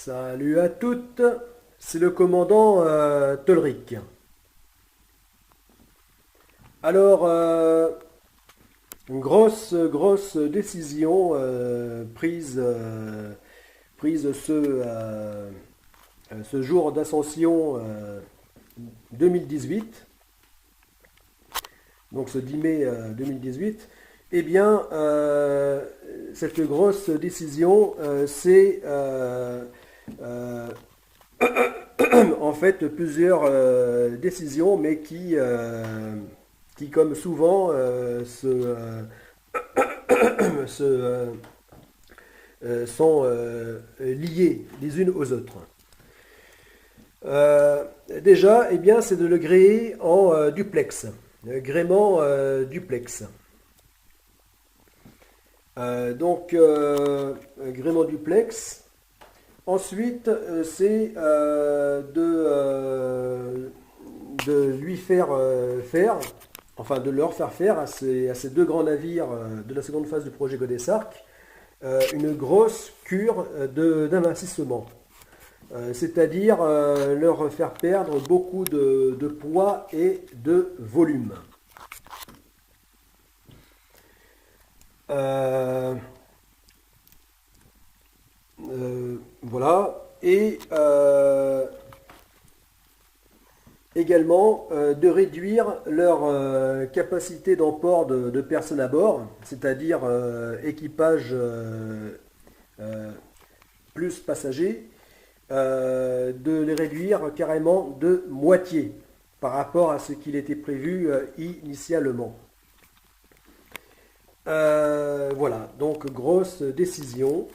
Salut à toutes, c'est le commandant Tolric. Alors, une grosse décision prise ce jour d'ascension 2018, donc ce 10 mai 2018. Eh bien, cette grosse décision, c'est en fait plusieurs décisions, mais qui comme souvent, sont liées les unes aux autres. Déjà, eh bien, c'est de le gréer en duplex, gréement duplex. Gréement duplex. Ensuite, c'est de lui faire enfin de leur faire faire à ces deux grands navires de la seconde phase du projet Godessark une grosse cure d'investissement. C'est-à-dire leur faire perdre beaucoup de poids et de volume. Voilà. Et également de réduire leur capacité d'emport de personnes à bord, c'est-à-dire équipage plus passagers, de les réduire carrément de moitié par rapport à ce qu'il était prévu initialement. Voilà, donc grosse décision.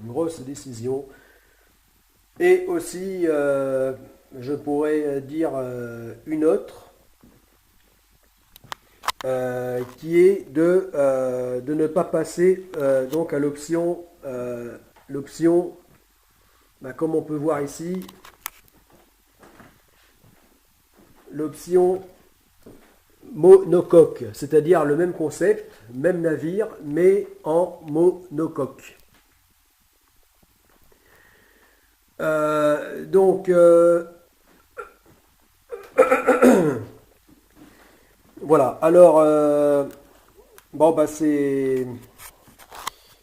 Grosse décision. Et aussi, je pourrais dire une autre, qui est de ne pas passer donc à l'option, comme on peut voir ici, l'option monocoque, c'est-à-dire le même concept, même navire, mais en monocoque. Voilà, alors c'est,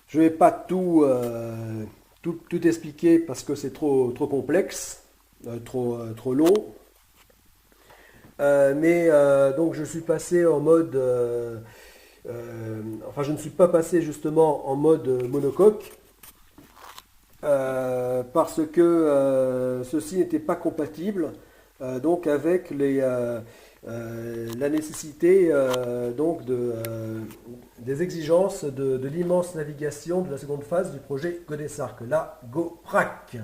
je vais pas tout expliquer parce que c'est trop complexe, trop long. Donc je suis passé en mode, enfin je ne suis pas passé justement en mode monocoque parce que ceci n'était pas compatible donc avec la nécessité donc des exigences de l'immense navigation de la seconde phase du projet Godessark, la GoPrac.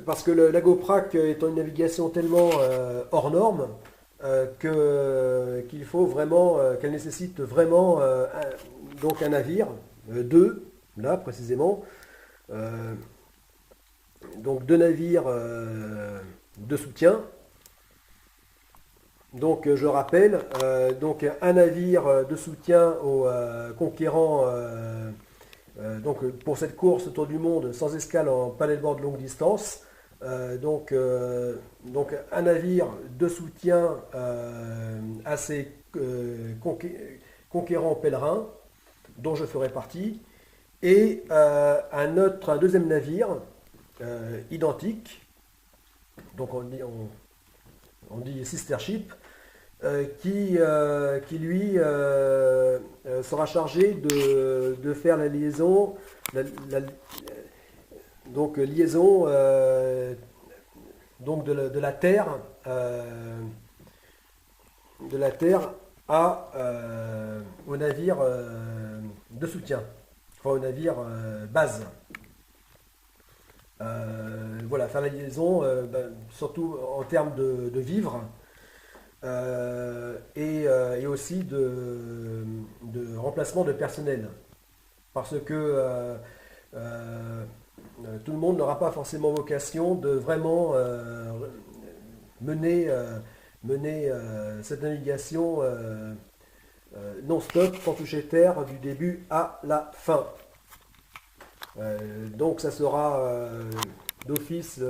Parce que la GoPrac étant une navigation tellement hors norme qu'il faut vraiment, qu'elle nécessite vraiment donc un navire, deux, là précisément, donc deux navires de soutien. Donc je rappelle, donc un navire de soutien aux conquérants. Donc pour cette course autour du monde sans escale en paddleboard longue distance, donc un navire de soutien à ces conquérants pèlerins dont je ferai partie, et un deuxième navire identique, donc on dit sister ship, qui lui sera chargé de faire la liaison, donc liaison donc de la Terre au navire de soutien, enfin au navire base. Voilà, faire la liaison, surtout en termes de vivres. Et aussi de remplacement de personnel. Parce que tout le monde n'aura pas forcément vocation de vraiment mener cette navigation non-stop, sans toucher terre, du début à la fin. Donc ça sera d'office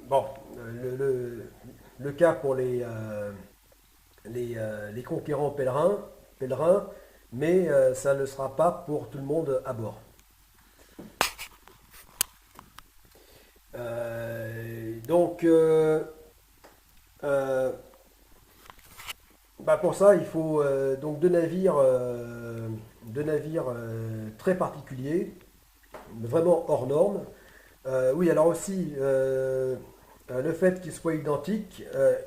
bon, le cas pour les conquérants pèlerins, mais ça ne sera pas pour tout le monde à bord. Donc, pour ça, il faut donc deux navires très particuliers, vraiment hors normes. Oui, alors aussi, le fait qu'ils soient identiques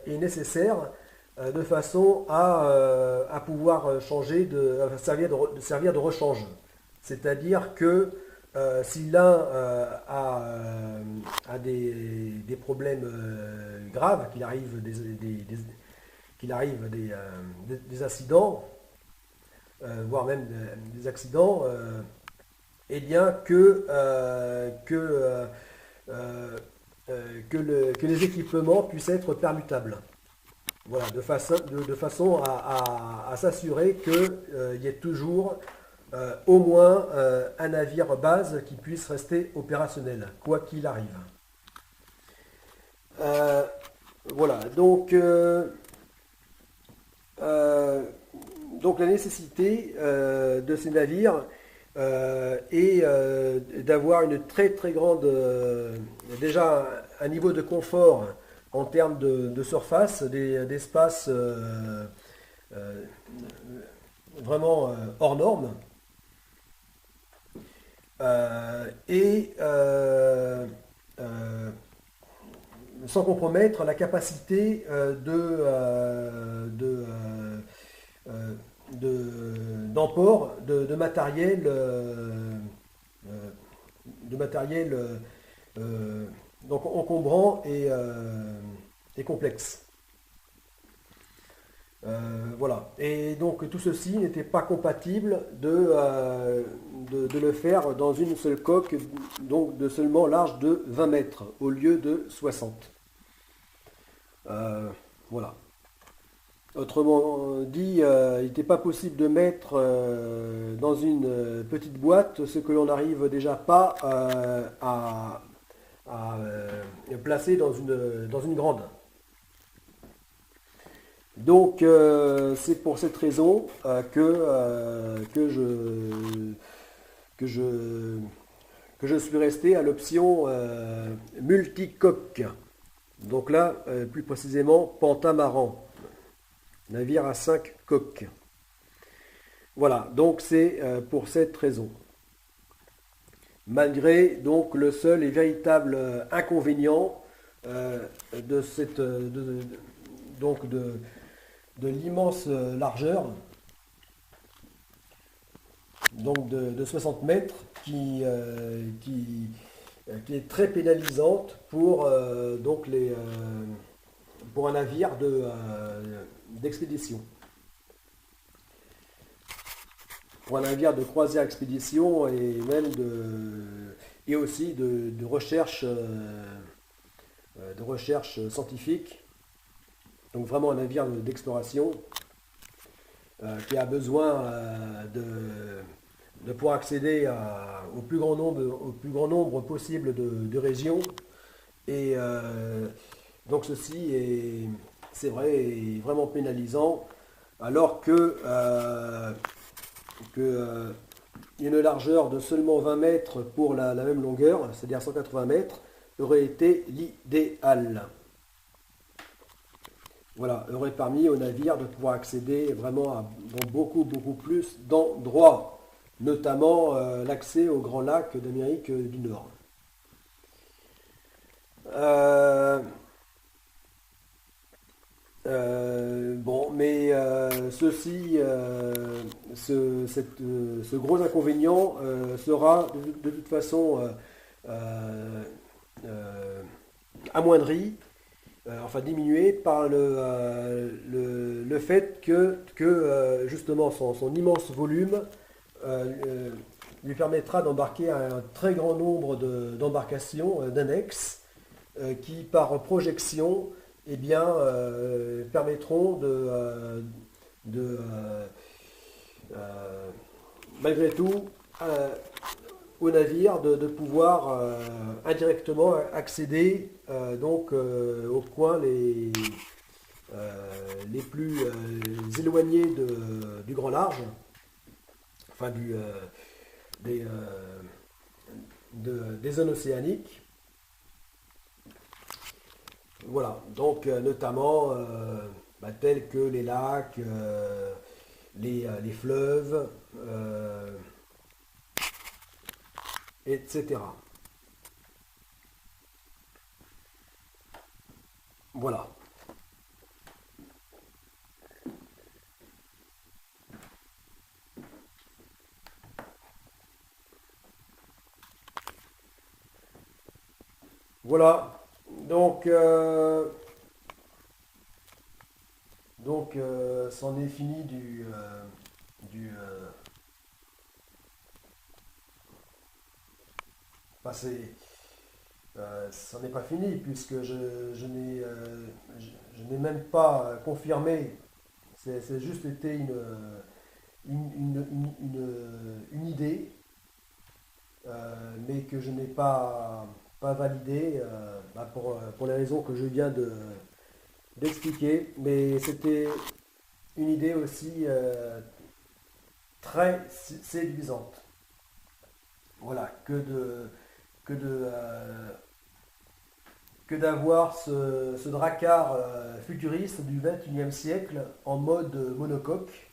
est nécessaire de façon à pouvoir changer, servir de rechange. C'est-à-dire que si l'un a des problèmes graves, qu'il arrive des accidents, voire même des accidents, eh bien que les équipements puissent être permutables. Voilà, de façon à s'assurer qu'il y ait toujours au moins un navire base qui puisse rester opérationnel, quoi qu'il arrive. Voilà, donc la nécessité de ces navires est d'avoir une très très grande, déjà un niveau de confort en termes de surface, d'espace vraiment hors normes, et sans compromettre la capacité d'emport de matériel, donc encombrant et complexe. Voilà. Et donc tout ceci n'était pas compatible de le faire dans une seule coque, donc de seulement large de 20 mètres au lieu de 60. Voilà. Autrement dit, il n'était pas possible de mettre dans une petite boîte ce que l'on n'arrive déjà pas à placer dans une grande. Donc c'est pour cette raison que je suis resté à l'option multicoque. Donc là, plus précisément, Pentamaran, navire à 5 coques. Voilà, donc c'est pour cette raison. Malgré donc le seul et véritable inconvénient de l'immense largeur, donc de 60 mètres, qui est très pénalisante pour un navire d'expédition. Pour un navire de croisière expédition et même et aussi de recherche scientifique. Donc vraiment un navire d'exploration qui a besoin de pouvoir accéder au plus grand nombre possible de régions. Et donc ceci c'est vrai, est vraiment pénalisant, alors que une largeur de seulement 20 mètres pour la même longueur, c'est-à-dire 180 mètres, aurait été l'idéal. Voilà, aurait permis au navire de pouvoir accéder vraiment dans beaucoup plus d'endroits, notamment l'accès aux grands lacs d'Amérique du Nord. Mais ce gros inconvénient sera de toute façon amoindri, enfin diminué par le fait que justement son immense volume lui permettra d'embarquer un très grand nombre d'embarcations, d'annexes, qui par projection permettront de malgré tout, au navire de pouvoir indirectement accéder donc aux coins les plus éloignés du grand large, enfin des, des zones océaniques. Voilà, donc notamment tels que les lacs, les fleuves, etc. Voilà. Voilà. C'en est fini du enfin, c'en est pas fini puisque je n'ai même pas confirmé. C'est juste été une idée, mais que je n'ai pas validée pour les raisons que je viens d'expliquer. Mais c'était une idée aussi très séduisante. Voilà, que de, euh, que d'avoir ce dracard futuriste du XXIe siècle en mode monocoque,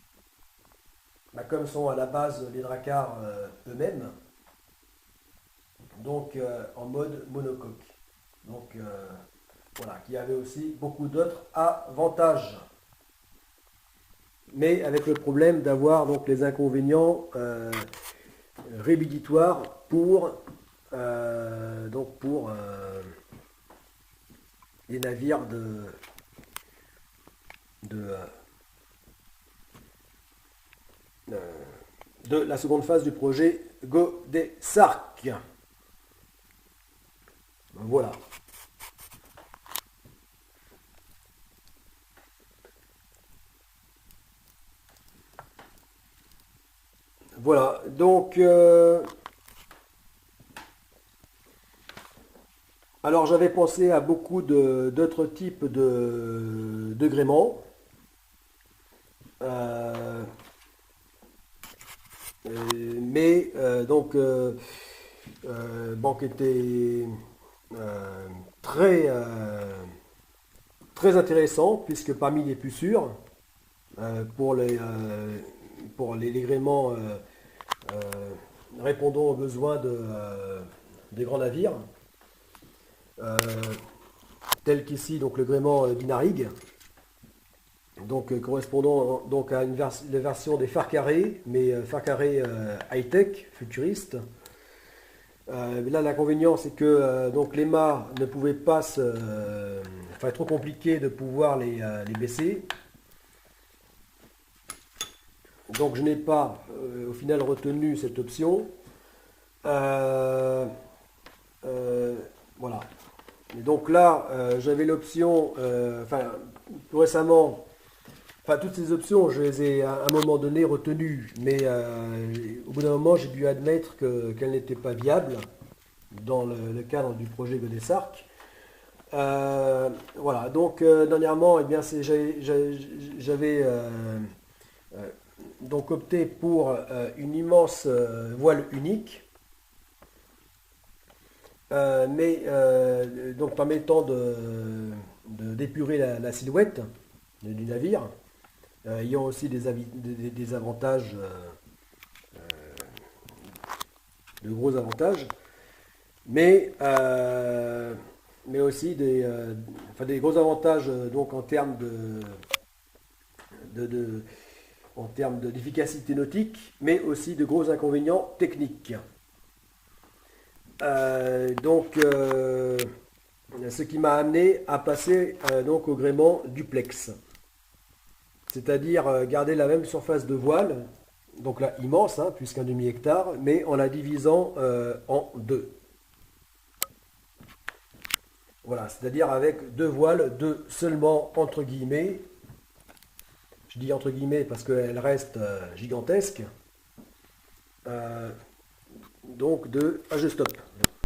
comme sont à la base les dracars eux-mêmes, donc en mode monocoque. Donc voilà, qui avait aussi beaucoup d'autres avantages. Mais avec le problème d'avoir donc les inconvénients rédhibitoires pour les navires de, de la seconde phase du projet Godesarc. Voilà. Voilà, donc alors j'avais pensé à beaucoup d'autres types de gréements, euh, mais qui étaient euh, très, très intéressants, puisque parmi les plus sûrs, pour les gréements euh, répondant aux besoins des grands navires, euh, tel qu'ici donc le gréement Binarig, donc correspondant donc à la version des phares carrés, mais phares carrés high-tech, futuristes. Là, l'inconvénient, c'est que donc les mâts ne pouvaient pas enfin, trop compliqué de pouvoir les baisser. Donc, je n'ai pas au final retenu cette option. Euh, voilà. Et donc là, j'avais l'option, enfin, tout récemment, enfin, toutes ces options, je les ai à un moment donné retenues, mais au bout d'un moment, j'ai dû admettre qu'elles n'étaient pas viables dans le cadre du projet Godesarc. Voilà, donc dernièrement, eh bien, j'avais euh, donc opté pour une immense voile unique, mais donc permettant d'épurer la silhouette du navire, ayant aussi des avantages, de gros avantages, mais, mais aussi enfin, des gros avantages donc en termes de, en termes d'efficacité nautique, mais aussi de gros inconvénients techniques. Ce qui m'a amené à passer donc au gréement duplex, c'est-à-dire garder la même surface de voile, donc là immense, hein, puisqu'un demi-hectare, mais en la divisant en deux. Voilà, c'est-à-dire avec deux voiles de seulement, entre guillemets, je dis entre guillemets parce qu'elle reste gigantesque. Donc de... Ah, je stoppe.